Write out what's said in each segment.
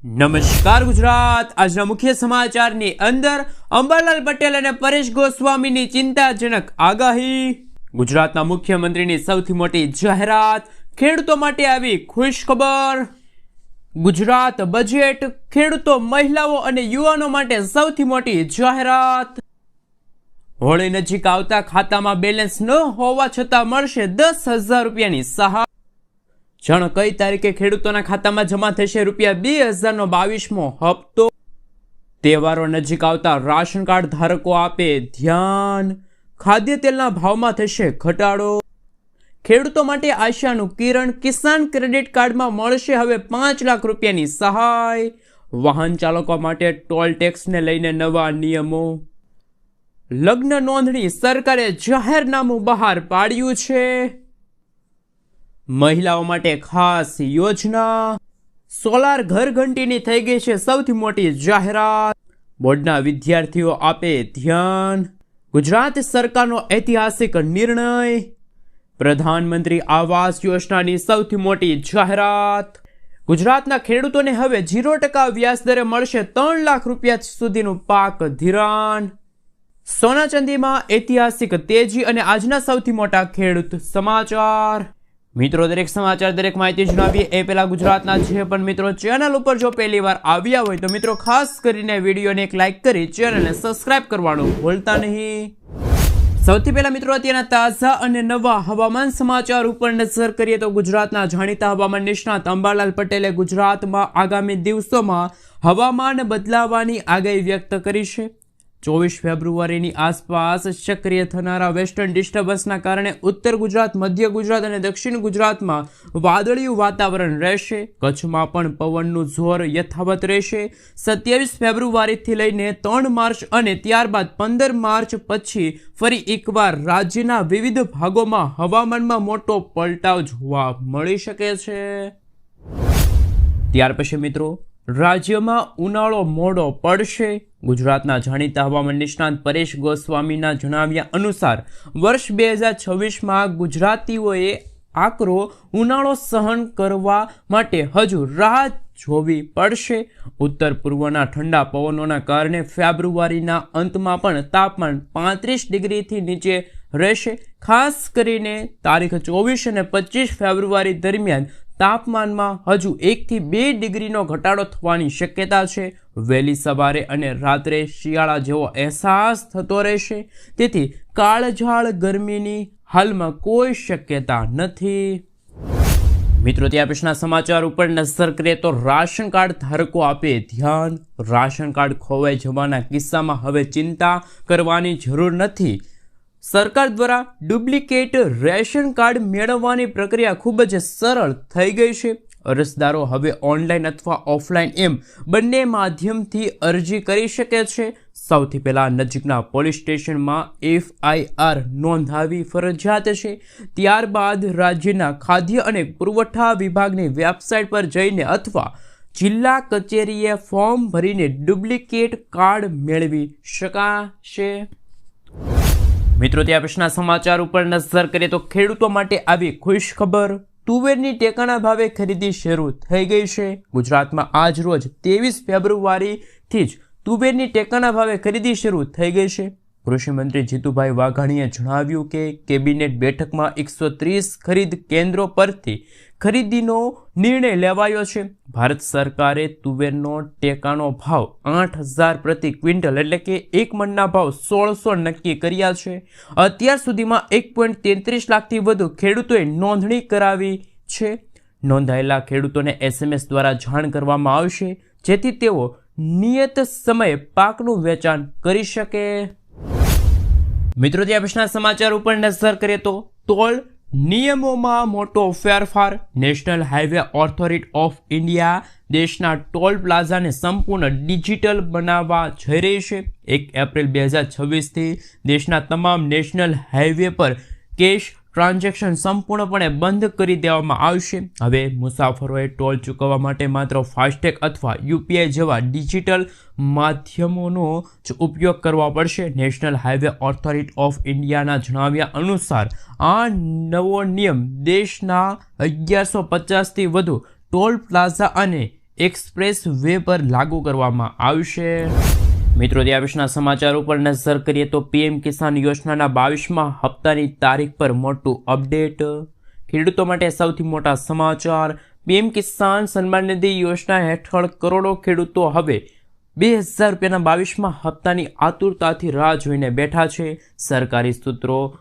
નમસ્કાર ગુજરાત। આજના મુખ્ય સમાચારની અંદર અંબાલાલ પટેલ અને પરેશ ગોસ્વામીની ચિંતાજનક આગાહી, ગુજરાતના મુખ્યમંત્રીની સૌથી મોટી જાહેરાત, ખેડૂતો માટે આવી ખુશખબર, ગુજરાત બજેટ, ખેડૂતો, મહિલાઓ અને યુવાનો માટે સૌથી મોટી જાહેરાત, હોળી નજીક આવતા ખાતામાં બેલેન્સ ન હોવા છતાં મળશે 10,000 રૂપિયાની સહાય। જાણો કઈ તારીખે ખેડૂતોના ખાતામાં જમા થશે ₹2,000નો 22મો હપ્તો। તહેવારો નજીક આવતા રાશન કાર્ડ ધારકો આપે ધ્યાન, ખાદ્ય તેલના ભાવમાં થશે ઘટાડો, ખેડૂતો માટે આશાનું કિરણ, કિસાન ક્રેડિટ કાર્ડમાં મળશે હવે 5 લાખ રૂપિયાની સહાય, વાહન ચાલકો માટે ટોલ ટેક્સને લઈને નવા નિયમો, લગ્ન નોંધણી સરકારે જાહેરનામું બહાર પાડ્યું છે, મહિલાઓ માટે ખાસ યોજના, સોલાર ઘર ઘંટીની થઈ ગઈ છે સૌથી મોટી જાહેરાત, બોર્ડના વિદ્યાર્થીઓ આપે ધ્યાન, ગુજરાત સરકારનો ઐતિહાસિક નિર્ણય, પ્રધાનમંત્રી આવાસ યોજનાની સૌથી મોટી જાહેરાત, ગુજરાતના ખેડૂતોને હવે 0% વ્યાજ દરે મળશે 3 લાખ રૂપિયા સુધીનું પાક ધિરાણ, સોના ચાંદીમાં ઐતિહાસિક તેજી અને આજના સૌથી મોટા ખેડૂત સમાચાર। મિત્રો, દરેક સમાચાર, દરેક માહિતી જણાવીએ એ પહેલા ગુજરાતના જે પણ મિત્રો ચેનલ ઉપર જો પહેલી વાર આવ્યા હોય તો મિત્રો ખાસ કરીને વિડીયોને એક લાઇક કરી ચેનલને સબસ્ક્રાઇબ કરવાનું ભૂલતા નહીં। સૌથી પહેલા મિત્રો અત્યારના તાજા અને નવા હવામાન સમાચાર ઉપર નજર કરીએ તો ગુજરાતના જાણીતા હવામાન નિષ્ણાત અંબાલાલ પટેલે ગુજરાતમાં આગામી દિવસોમાં હવામાન બદલાવાની આગાહી વ્યક્ત કરી છે। 24 ફેબ્રુઆરીની આસપાસ સક્રિય થનારા વેસ્ટર્ન ડિસ્ટર્બન્સના કારણે ઉત્તર ગુજરાત, મધ્ય ગુજરાત અને દક્ષિણ ગુજરાતમાં વાદળિયું વાતાવરણ રહેશે। કચ્છમાં પણ પવનનું જોર યથાવત રહેશે। 27 ફેબ્રુઆરીથી લઈને 3 માર્ચ અને ત્યારબાદ 15 માર્ચ પછી ફરી એકવાર રાજ્યના વિવિધ ભાગોમાં હવામાનમાં મોટો પલટાવ જોવા મળી શકે છે। ત્યાર પછી મિત્રો રાજ્યમાં ઉનાળો મોડો પડશે। ગુજરાતના જાણીતા હવામાન નિષ્ણાત પરેશ ગોસ્વામીના જણાવ્યા અનુસાર વર્ષ 2026માં ગુજરાતીઓએ આકરો ઉનાળો સહન કરવા માટે હજુ રાહ જોવી પડશે। ઉત્તર પૂર્વના ઠંડા પવનોના કારણે ફેબ્રુઆરીના અંતમાં પણ તાપમાન 35 ડિગ્રીથી નીચે રહેશે। ખાસ કરીને તારીખ 24 અને 25 ફેબ્રુઆરી દરમિયાન તાપમાનમાં હજુ 1 થી 2 ડિગ્રીનો ઘટાડો થવાની શક્યતા છે। વહેલી સવારે અને રાત્રે શિયાળા જેવો અહેસાસ થતો રહેશે, તેથી કાળઝાળ ગરમીની હાલમાં કોઈ શક્યતા નથી। મિત્રો, ત્યાર પછીના સમાચાર ઉપર નજર કરીએ તો રાશન કાર્ડ ધારકો આપે ધ્યાન, રાશન કાર્ડ ખોવાઈ જવાના કિસ્સામાં હવે ચિંતા કરવાની જરૂર નથી। સરકાર દ્વારા ડુપ્લિકેટ રેશન કાર્ડ મેળવવાની પ્રક્રિયા ખૂબ જ સરળ થઈ ગઈ છે। અરજદારો હવે ઓનલાઈન અથવા ઓફલાઈન એમ બંને માધ્યમથી અરજી કરી શકે છે। સૌથી પહેલા નજીકના પોલીસ સ્ટેશનમાં FIR નોંધાવી ફરજિયાત છે। ત્યારબાદ રાજ્યના ખાદ્ય અને પુરવઠા વિભાગની વેબસાઇટ પર જઈને અથવા જિલ્લા કચેરીએ ફોર્મ ભરીને ડુપ્લિકેટ કાર્ડ મેળવી શકાશે। મિત્રો, ત્યાં પછીના સમાચાર ઉપર નજર કરીએ તો ખેડૂતો માટે આવી ખુશ ખબર, તુવેરની ટેકાના ભાવે ખરીદી શરૂ થઈ ગઈ છે। ગુજરાતમાં આજ રોજ 23 ફેબ્રુઆરીથી જ તુવેરની ટેકાના ભાવે ખરીદી શરૂ થઈ ગઈ છે। કૃષિમંત્રી જીતુભાઈ વાઘાણીએ જણાવ્યું કે કેબિનેટ બેઠકમાં 130 ખરીદ કેન્દ્રો પરથી ખરીદીનો નિર્ણય લેવાયો છે। ભારત સરકારે તુવેરનો ટેકાનો ભાવ 8,000 પ્રતિ ક્વિન્ટલ એટલે કે 1 મણના ભાવ 1,600 નક્કી કર્યા છે। અત્યાર સુધીમાં 1.33 લાખથી વધુ ખેડૂતોએ નોંધણી કરાવી છે। નોંધાયેલા ખેડૂતોને SMS દ્વારા જાણ કરવામાં આવશે, જેથી તેઓ નિયત સમયે પાકનું વેચાણ કરી શકે। મિત્રો, ત્યાં પછીના સમાચાર ઉપર નજર કરીએ તો ટોલ નિયમોમાં મોટો ફેરફાર, national highway authority of India દેશના ટોલ પ્લાઝાને સંપૂર્ણ ડિજિટલ બનાવવા જઈ રહી છે। 1 એપ્રિલ 2026થી દેશના તમામ નેશનલ હાઈવે પર કેશ ટ્રાન્ઝેક્શન સંપૂર્ણપણે બંધ કરી દેવામાં આવશે। હવે મુસાફરોએ ટોલ ચૂકવવા માટે માત્ર ફાસ્ટેગ અથવા UPI જેવા ડિજિટલ માધ્યમોનો જ ઉપયોગ કરવા પડશે। નેશનલ હાઈવે ઓથોરિટી ઓફ ઇન્ડિયાના જણાવ્યા અનુસાર આ નવો નિયમ દેશના 1150થી વધુ ટોલ પ્લાઝા અને એક્સપ્રેસ વે પર લાગુ કરવામાં આવશે. મિત્રો, ત્યાં વિશેના સમાચાર ઉપર નજર કરીએ તો પીએમ કિસાન યોજનાના 22મા હપ્તાની તારીખ પર મોટું અપડેટ. ખેડૂતો માટે સૌથી મોટા સમાચાર. પીએમ કિસાન સન્માન નિધિ યોજના હેઠળ કરોડો ખેડૂતો હવે 2000 રૂપિયાના 22મા હપ્તાની આતુરતાથી રાહ જોઈને બેઠા છે. સરકારી સૂત્રો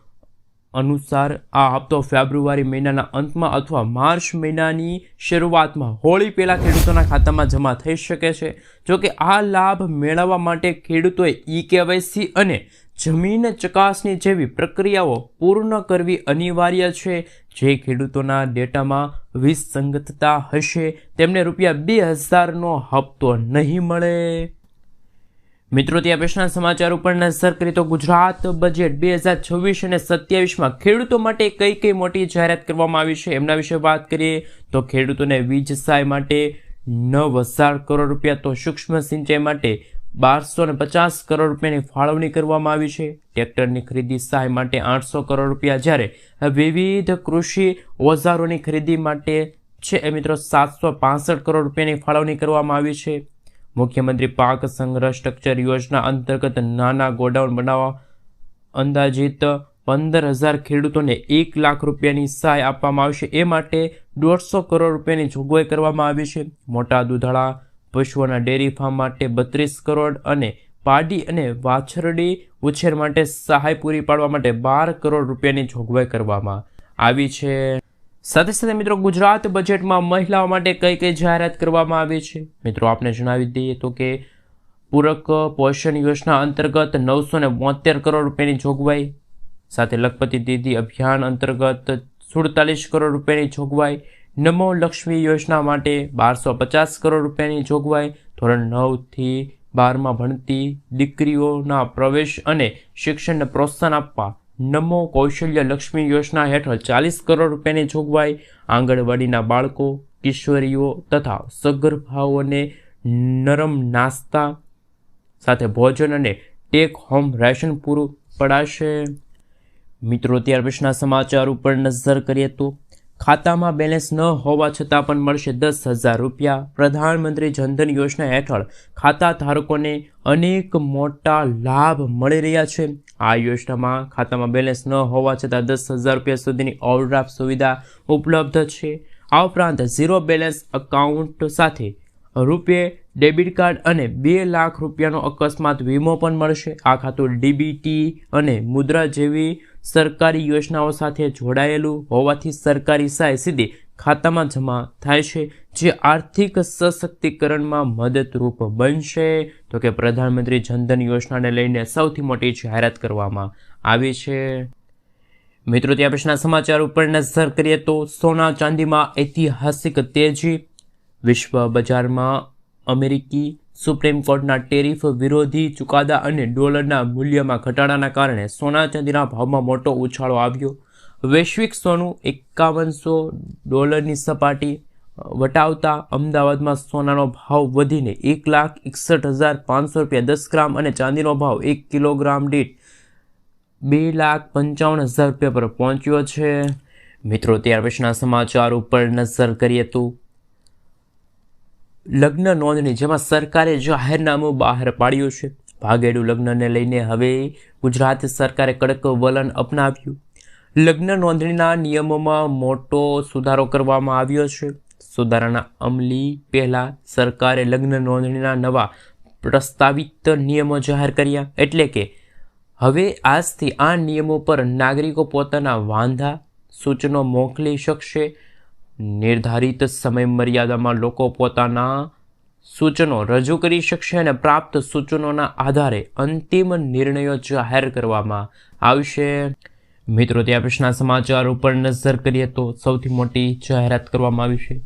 અનુસાર આ હપ્તો ફેબ્રુઆરી મહિનાના અંતમાં અથવા માર્ચ મહિનાની શરૂઆતમાં હોળી પહેલાં ખેડૂતોના ખાતામાં જમા થઈ શકે છે. જોકે આ લાભ મેળવવા માટે ખેડૂતોએ ઈ-કેવાયસી અને જમીન ચકાસણી જેવી પ્રક્રિયાઓ પૂર્ણ કરવી અનિવાર્ય છે. જે ખેડૂતોના ડેટામાં વિસંગતતા હશે તેમને ₹2000નો હપ્તો નહીં મળે. મિત્રો, ત્યાં પેશના સમાચાર ઉપર નજર કરીએ તો ગુજરાત બજેટ 2026 અને 27માં ખેડૂતો માટે કઈ મોટી જાહેરાત કરવામાં આવી છે એમના વિશે વાત કરીએ તો ખેડૂતોને વીજ સહાય માટે 9,000 કરોડ રૂપિયા, તો સૂક્ષ્મ સિંચાઈ માટે 1250 કરોડ રૂપિયાની ફાળવણી કરવામાં આવી છે. ટ્રેક્ટરની ખરીદી સહાય માટે 800 કરોડ રૂપિયા, જ્યારે વિવિધ કૃષિ ઓજારોની ખરીદી માટે છે મિત્રો 765 કરોડ રૂપિયાની ફાળવણી કરવામાં આવી છે. મુખ્યમંત્રી પાક સંગ્રહ સ્ટ્રક્ચર યોજના અંતર્ગત નાના ગોડાઉન બનાવવા અંદાજિત 15,000 ખેડૂતોને 1 લાખ રૂપિયાની સહાય આપવામાં આવશે. એ માટે 150 કરોડ રૂપિયાની જોગવાઈ કરવામાં આવી છે. મોટા દૂધાળા પશુઓના ડેરી ફાર્મ માટે 32 કરોડ અને પાડી અને વાછરડી ઉછેર માટે સહાય પૂરી પાડવા માટે 12 કરોડ રૂપિયાની જોગવાઈ કરવામાં આવી છે. સાથે સાથે મિત્રો, ગુજરાત બજેટમાં મહિલાઓ માટે કઈ જાહેરાત કરવામાં આવી છે મિત્રો આપને જણાવી દઈએ તો કે પૂરક પોષણ યોજના અંતર્ગત 972 કરોડ રૂપિયાની જોગવાઈ, સાથે લખપતિ દીદી અભિયાન અંતર્ગત 47 કરોડ રૂપિયાની જોગવાઈ, નમો લક્ષ્મી યોજના માટે 1250 કરોડ રૂપિયાની જોગવાઈ, ધોરણ 9 થી 12માં ભણતી દીકરીઓના પ્રવેશ અને શિક્ષણને પ્રોત્સાહન આપવા નમો કૌશલ્ય લક્ષ્મી યોજના હેઠળ 40 કરોડ રૂપિયાની જોગવાઈ, આંગણવાડીના બાળકો, કિશોરીઓ તથા સગર્ભાઓને નરમ નાસ્તા સાથે ભોજન અને ટેક હોમ રેશન પૂરું પડાશે. મિત્રો, ત્યાર પછીના સમાચાર ઉપર નજર કરીએ તો ખાતામાં બેલેન્સ ન હોવા છતાં પણ મળશે 10,000 રૂપિયા. પ્રધાનમંત્રી જનધન યોજના હેઠળ ખાતા ધારકોને અનેક મોટા લાભ મળી રહ્યા છે. આ યોજનામાં ખાતામાં બેલેન્સ ન હોવા છતાં 10,000 રૂપિયા સુધીની ઓવરડ્રાફ્ટ સુવિધા ઉપલબ્ધ છે. આ ઉપરાંત ઝીરો બેલેન્સ એકાઉન્ટ સાથે રૂપિયા ડેબિટ કાર્ડ અને 2 લાખ રૂપિયાનો અકસ્માત વીમો પણ મળશે. આ ખાતું ડીબીટી અને મુદ્રા જેવી સરકારી યોજનાઓ સાથે જોડાયેલું હોવાથી સરકારી સહાય સીધી ખાતામાં જમા થાય છે, જે આર્થિક સશક્તિકરણમાં મદદરૂપ બનશે. તો કે પ્રધાનમંત્રી જનધન યોજનાને લઈને સૌથી મોટી જાહેરાત કરવામાં આવી છે. મિત્રો, ત્યાં પછીના સમાચાર ઉપર નજર કરીએ તો સોના ચાંદીમાં ઐતિહાસિક તેજી. વિશ્વ બજારમાં અમેરિકી સુપ્રીમ કોર્ટના ટેરિફ વિરોધી ચુકાદા અને ડોલરના મૂલ્યમાં ઘટાડાના કારણે સોના ચાંદીના ભાવમાં મોટો ઉછાળો આવ્યો. વૈશ્વિક સોનું $5100 સપાટી વટાવતા અમદાવાદમાં સોનાનો ભાવ વધીને 1,61,500 રૂપિયા 10 ગ્રામ અને ચાંદીનો ભાવ 1 કિલોગ્રામ દીઠ 2,55,000 રૂપિયા પર પહોંચ્યો છે. મિત્રો, ત્યાર પછીના સમાચાર ઉપર નજર કરીએ તો લગ્ન નોંધણી, જેમાં સરકારે જાહેરનામું બહાર પાડ્યું છે. ભાગેડુ લગ્નને લઈને હવે ગુજરાત સરકારે કડક વલણ અપનાવ્યું. લગ્ન નોંધણીના નિયમોમાં મોટો સુધારો કરવામાં આવ્યો છે. સુધારાના અમલી પહેલા સરકારે લગ્ન નોંધણીના નવા પ્રસ્તાવિત નિયમો જાહેર કર્યા. એટલે કે હવે આજથી આ નિયમો પર નાગરિકો પોતાના વાંધા સૂચનો મોકલી શકશે. નિર્ધારિત સમય મર્યાદામાં લોકો પોતાના સૂચનો રજૂ કરી શકશે અને પ્રાપ્ત સૂચનોના આધારે અંતિમ નિર્ણયો જાહેર કરવામાં આવશે. મિત્રો, ત્યાં પછીના સમાચાર ઉપર નજર કરીએ તો સૌથી મોટી જાહેરાત કરવામાં આવી છે.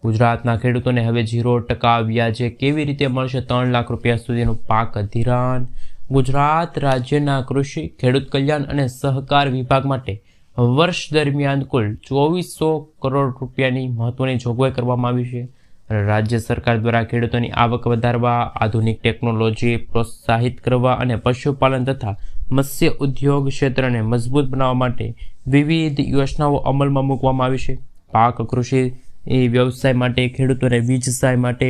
ગુજરાતના ખેડૂતોને હવે 0% વ્યાજે કેવી રીતે મળશે 3 લાખ રૂપિયા સુધીનું પાક ધિરાણ. ગુજરાત રાજ્યના કૃષિ, ખેડૂત કલ્યાણ અને સહકાર વિભાગ માટે વર્ષ દરમિયાન કુલ 2400 કરોડ રૂપિયાની મહત્વની જોગવાઈ કરવામાં આવી છે. રાજ્ય સરકાર દ્વારા ખેડૂતોની આવક વધારવા, આધુનિક ટેકનોલોજી પ્રોત્સાહિત કરવા અને પશુપાલન તથા મત્સ્ય ઉદ્યોગ ક્ષેત્રને મજબૂત બનાવવા માટે વિવિધ યોજનાઓ અમલમાં મૂકવામાં આવી છે. પાક કૃષિ એ વ્યવસાય માટે ખેડૂતોને વીજ સહાય માટે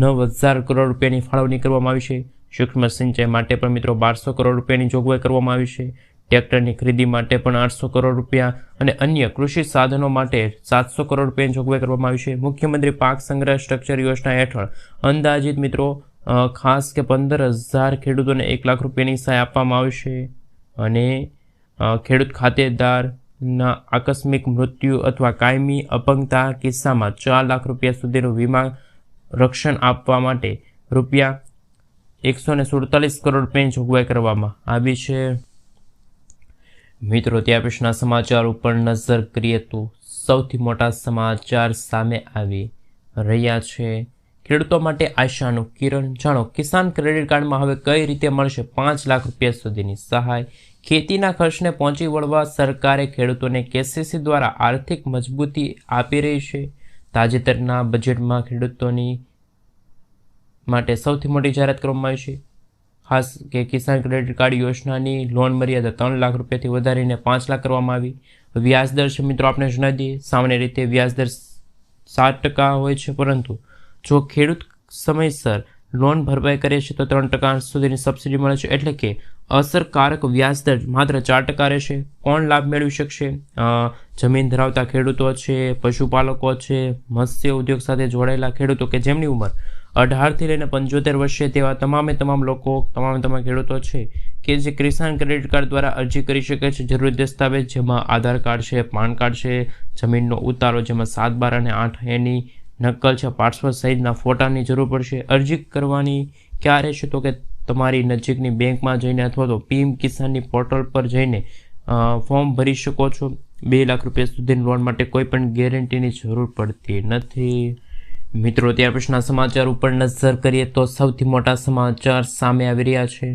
9,000 કરોડ રૂપિયાની ફાળવણી કરવામાં આવી છે. સૂક્ષ્મ સિંચાઈ માટે પણ મિત્રો 1200 કરોડ રૂપિયાની જોગવાઈ કરવામાં આવી છે. ટ્રેક્ટરની ખરીદી માટે પણ 800 કરોડ રૂપિયા અને અન્ય કૃષિ સાધનો માટે 700 કરોડ રૂપિયાની જોગવાઈ કરવામાં આવી છે. મુખ્યમંત્રી પાક સંગ્રહ સ્ટ્રક્ચર યોજના હેઠળ અંદાજિત મિત્રો ખાસ કે 15,000 ખેડૂતોને 1 લાખ રૂપિયાની સહાય આપવામાં આવશે અને ખેડૂત ખાતેદારના આકસ્મિક મૃત્યુ અથવા કાયમી અપંગતા કિસ્સામાં 4 લાખ રૂપિયા સુધીનું વીમા રક્ષણ આપવા માટે રૂપિયા 147 કરોડ રૂપિયાની જોગવાઈ કરવામાં આવી છે. મિત્રો ત્યાર પછીના સમાચાર ઉપર નજર કરીએ તો સૌથી મોટા સમાચાર સામે આવી રહ્યા છે. ખેડૂતો માટે આશાનું કિરણ. જાણો કિસાન ક્રેડિટ કાર્ડમાં હવે કઈ રીતે મળશે 5 લાખ રૂપિયા સુધીની સહાય. ખેતીના ખર્ચને પહોંચી વળવા સરકારે ખેડૂતોને કેસીસી દ્વારા આર્થિક મજબૂતી આપી રહી છે. તાજેતરના બજેટમાં ખેડૂતોની માટે સૌથી મોટી જાહેરાત કરવામાં આવી છે. ખાસ કે કિસાન ક્રેડિટ કાર્ડ યોજનાની લોન મર્યાદા 3 લાખ રૂપિયાથી વધારીને 5 લાખ કરવામાં આવી. વ્યાજદર છે મિત્રો આપણે જણાવી દઈએ. સામાન્ય રીતે વ્યાજદર 7% હોય છે, પરંતુ જો ખેડૂત સમયસર લોન ભરપાઈ કરે છે તો 3% સુધીની સબસિડી મળે છે. એટલે કે અસરકારક વ્યાજદર માત્ર 4% રહેશે. કોણ લાભ મેળવી શકશે? જમીન ધરાવતા ખેડૂતો છે, પશુપાલકો છે, મત્સ્ય ઉદ્યોગ સાથે જોડાયેલા ખેડૂતો કે જેમની ઉંમર 18થી લઈને 75 વર્ષે તેવા તમામ ખેડૂતો છે કે જે કિસાન ક્રેડિટ કાર્ડ દ્વારા અરજી કરી શકે છે. જરૂરી દસ્તાવેજ જેમાં આધાર કાર્ડ છે, પાન કાર્ડ છે, જમીનનો ઉતારો જેમાં 7/12 અને 8A ની નકલ છે, પાસપોર્ટ સહિતના ફોટાની જરૂર પડશે. અરજી કરવાની ક્યારે છે તો કે તમારી નજીકની બેંકમાં જઈને અથવા તો પીએમ કિસાનની પોર્ટલ પર જઈને ફોર્મ ભરી શકો છો. 2 લાખ રૂપિયા સુધીની લોન માટે કોઈ પણ ગેરંટીની જરૂર પડતી નથી. મિત્રો ત્યાર પછીના સમાચાર ઉપર નજર કરીએ તો સૌથી મોટા સમાચાર સામે આવી રહ્યા છે.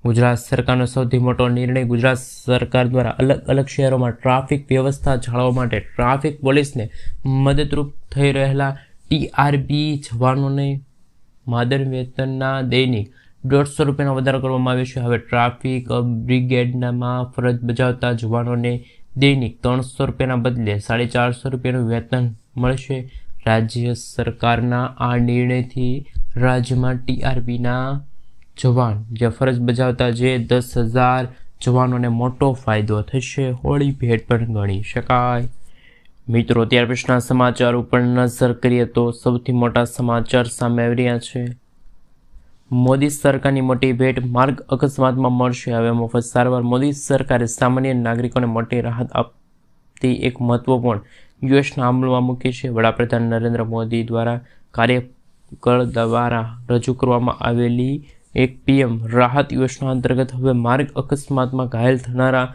ગુજરાત સરકારનો સૌથી મોટો નિર્ણય. ગુજરાત સરકાર દ્વારા અલગ અલગ શહેરોમાં ટ્રાફિક વ્યવસ્થા જાળવવા માટે ટ્રાફિક પોલીસને મદદરૂપ થઈ રહેલા TRB જવાનોને માદર વેતનના દૈનિક 150 રૂપિયાનો વધારો કરવામાં આવ્યો છે. હવે ટ્રાફિક બ્રિગેડમાં ફરજ બજાવતા જવાનોને દૈનિક 300 રૂપિયાના બદલે 450 રૂપિયાનું વેતન મળશે. રાજ્ય સરકારના આ નિર્ણયથી રાજ્યમાં TRBના જવાન જે ફરજ બજાવતા જે 10,000 જવાનોને મોટો ફાયદો થશે. હોળી ભેટ પણ ગણી શકાય. મિત્રો ત્યાર પછીના સમાચાર ઉપર નજર કરીએ તો સૌથી મોટા સમાચાર સામે આવી રહ્યા છે. મોદી સરકારની મોટી ભેટ. માર્ગ અકસ્માતમાં મળશે હવે મફત સારવાર. મોદી સરકારે સામાન્ય નાગરિકોને મોટી રાહત આપતી એક મહત્વપૂર્ણ યોજના અમલમાં મૂકી છે. વડાપ્રધાન નરેન્દ્ર મોદી દ્વારા કાર્યકર દ્વારા રજૂ કરવામાં આવેલી એક PM રાહત યોજના અંતર્ગત હવે માર્ગ અકસ્માતમાં ઘાયલ થનારા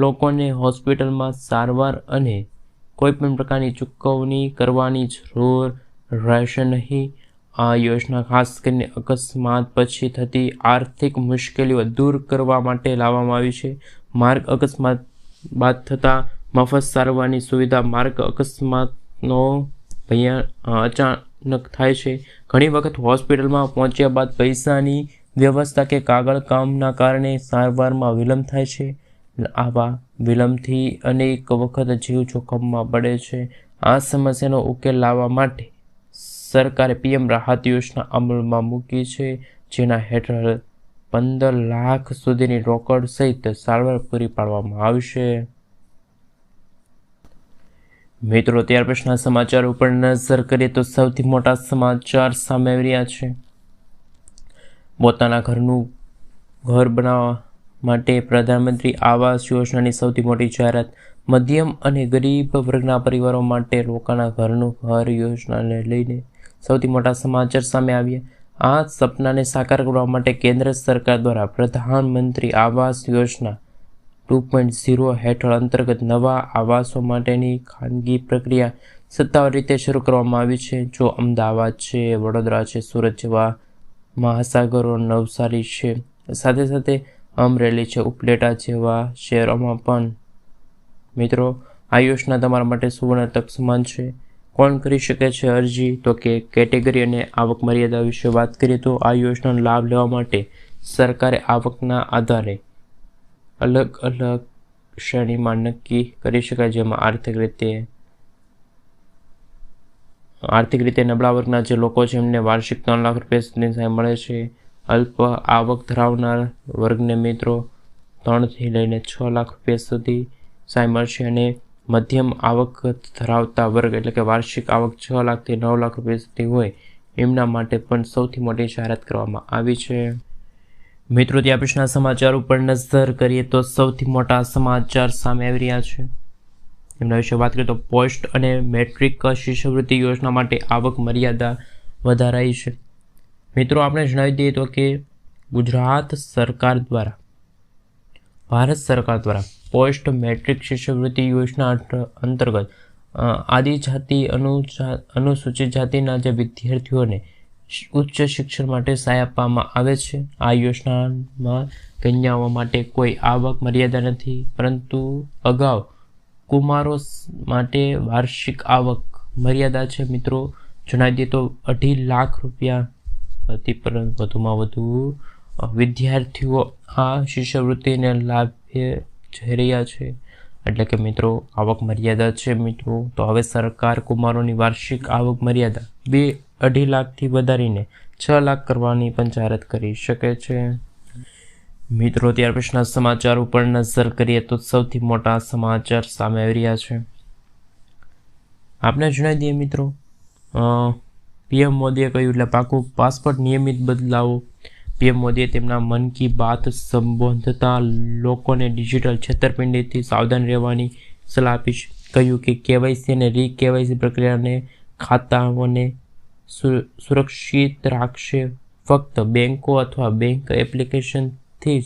લોકોને હોસ્પિટલમાં સારવાર અને કોઈપણ પ્રકારની ચૂકવણી કરવાની જરૂર રહેશે નહીં. આ યોજના ખાસ કરીને અકસ્માત પછી થતી આર્થિક મુશ્કેલીઓ દૂર કરવા માટે લાવવામાં આવી છે. માર્ગ અકસ્માત બાદ થતા મફત સારવારની સુવિધા. માર્ગ અકસ્માતનો અચાનક થાય છે. ઘણી વખત હોસ્પિટલમાં પહોંચ્યા બાદ પૈસાની વ્યવસ્થા કે કાગળ કામના કારણે સારવારમાં વિલંબ થાય છે. આવા વિલંબથી અનેક વખત જીવ જોખમમાં પડે છે. આ સમસ્યાનો ઉકેલ લાવવા માટે સરકારે PM રાહત યોજના અમલમાં મૂકી છે, જેના હેઠળ 15 લાખ સુધીની રોકડ સહિત સારવાર પૂરી પાડવામાં આવશે. મિત્રો ત્યાર પછીના સમાચાર ઉપર નજર કરીએ તો સૌથી મોટા સમાચાર સામે આવી રહ્યા છે. પોતાના ઘર બનાવવા માટે પ્રધાનમંત્રી આવાસ યોજનાની સૌથી મોટી જાહેરાત. મધ્યમ અને ગરીબ વર્ગના પરિવારો માટે લોકોના ઘર યોજનાને લઈને સૌથી મોટા સમાચાર સામે આવ્યા. આ સપનાને સાકાર કરવા માટે કેન્દ્ર સરકાર દ્વારા પ્રધાનમંત્રી આવાસ યોજના 2.0 હેઠળ અંતર્ગત નવા આવાસો માટેની ખાનગી પ્રક્રિયા સત્તાવાર રીતે શરૂ કરવામાં આવી છે. જો અમદાવાદ છે, વડોદરા છે, સુરત જેવા મહાસાગરો, નવસારી છે, સાથે સાથે અમરેલી છે, ઉપલેટા જેવા શહેરોમાં પણ મિત્રો આ યોજના તમારા માટે સુવર્ણ તક સમાન છે. કોણ કરી શકે છે અરજી? તો કે કેટેગરી અને આવક મર્યાદા વિશે વાત કરીએ તો આ યોજનાનો લાભ લેવા માટે સરકારે આવકના આધારે અલગ અલગ શ્રેણીમાં નક્કી કરી શકાય, જેમાં આર્થિક રીતે આર્થિક રીતે નબળા વર્ગના જે લોકો છે એમને વાર્ષિક 3 લાખ રૂપિયા સુધીની સહાય મળે છે. અલ્પ આવક ધરાવનાર વર્ગને મિત્રો 3 થી લઈને 6 લાખ રૂપિયા સુધી સહાય મળશે અને મધ્યમ આવક ધરાવતા વર્ગ એટલે કે વાર્ષિક આવક 6 લાખથી 9 લાખ રૂપિયા સુધી હોય એમના માટે પણ સૌથી મોટી જાહેરાત કરવામાં આવી છે. મિત્રો ત્યાં પછીના સમાચાર ઉપર નજર કરીએ તો સૌથી મોટા સમાચાર સામે આવી રહ્યા છે. એમના વિશે વાત કરીએ તો પોસ્ટ અને મેટ્રિક શિષ્યવૃત્તિ યોજના માટે આવક મર્યાદા વધારાઈ છે. મિત્રો આપણે જણાવી દઈએ તો કે ગુજરાત સરકાર દ્વારા ભારત સરકાર દ્વારા પોસ્ટ મેટ્રિક શિષ્યવૃત્તિ યોજના અંતર્ગત આદિજાતિ અનુસૂચિત જાતિના જે વિદ્યાર્થીઓને ઉચ્ચ શિક્ષણ માટે સહાય આપવામાં આવે છે. આ યોજનામાં કન્યાઓ માટે કોઈ આવક મર્યાદા નથી, પરંતુ અગાઉ કુમારો માટે વાર્ષિક આવક મર્યાદા છે. મિત્રો જણાવી દઈએ તો 2.5 લાખ રૂપિયા હતી, પરંતુ વધુમાં વધુ વિદ્યાર્થીઓ આ શિષ્યવૃત્તિને લાભે જઈ રહ્યા છે. એટલે કે મિત્રો આવક મર્યાદા છે મિત્રો, તો હવે સરકાર કુમારોની વાર્ષિક આવક મર્યાદા 2.5 લાખથી વધારીને 6 લાખ કરવાની પણ જાહેરાત કરી શકે છે. મિત્રો ત્યાર પછીના સમાચાર ઉપર નજર કરીએ તો સૌથી મોટા સમાચાર સામે આવી રહ્યા છે. આપણે જણાવી દઈએ મિત્રો, પીએમ મોદીએ કહ્યું એટલે પાકું પાસપોર્ટ નિયમિત બદલાવો. પીએમ મોદીએ તેમના મન કી બાત સંબોધતા લોકોને ડિજિટલ છેતરપિંડીથી સાવધાન રહેવાની સલાહ આપી છે. કહ્યું કે કેવાયસી અને રી કેવાયસી પ્રક્રિયાને ખાતાઓને સુરક્ષિત રાખશે. ફક્ત બેંકો અથવા બેંક એપ્લિકેશનથી જ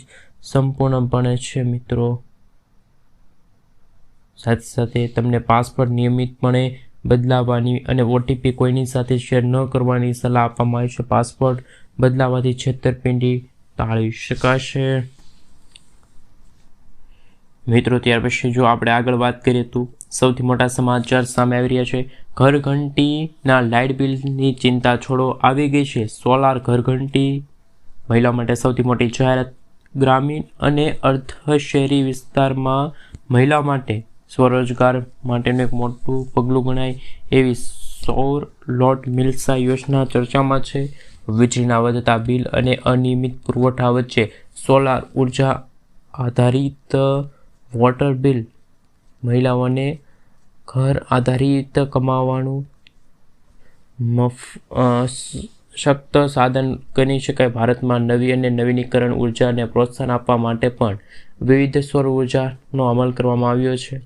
સંપૂર્ણપણે છે. મિત્રો સાથે સાથે તમને પાસપોર્ટ નિયમિતપણે બદલાવવાની અને ઓટીપી કોઈની સાથે શેર ન કરવાની સલાહ આપવામાં આવી છે. પાસપોર્ટ બદલાવાથી છેતરપિંડી ટાળી શકાશે. મિત્રો ત્યાર પછી જો આપણે આગળ વાત કરીએ તો સૌથી મોટા સમાચાર સામે આવી રહ્યા છે. ઘરઘંટીના લાઇટ બિલની ચિંતા છોડો, આવી ગઈ છે સોલાર ઘરઘંટી. મહિલાઓ માટે સૌથી મોટી જાહેરાત. ગ્રામીણ અને અર્ધ શહેરી વિસ્તારમાં મહિલાઓ માટે સ્વરોજગાર માટેનું એક મોટું પગલું ગણાય એવી સૌર લોટ મિલ્સા યોજના ચર્ચામાં છે. વીજળીના વધતા બિલ અને અનિયમિત પુરવઠા વચ્ચે સોલાર ઉર્જા આધારિત વોટર બિલ મહિલાઓને ઘર આધારિત કમાવાનું સશક્ત સાધન ગણી શકાય. ભારતમાં નવી અને નવીનીકરણ ઉર્જાને પ્રોત્સાહન આપવા માટે પણ વિવિધ સૌર ઉર્જાનો અમલ કરવામાં આવ્યો છે.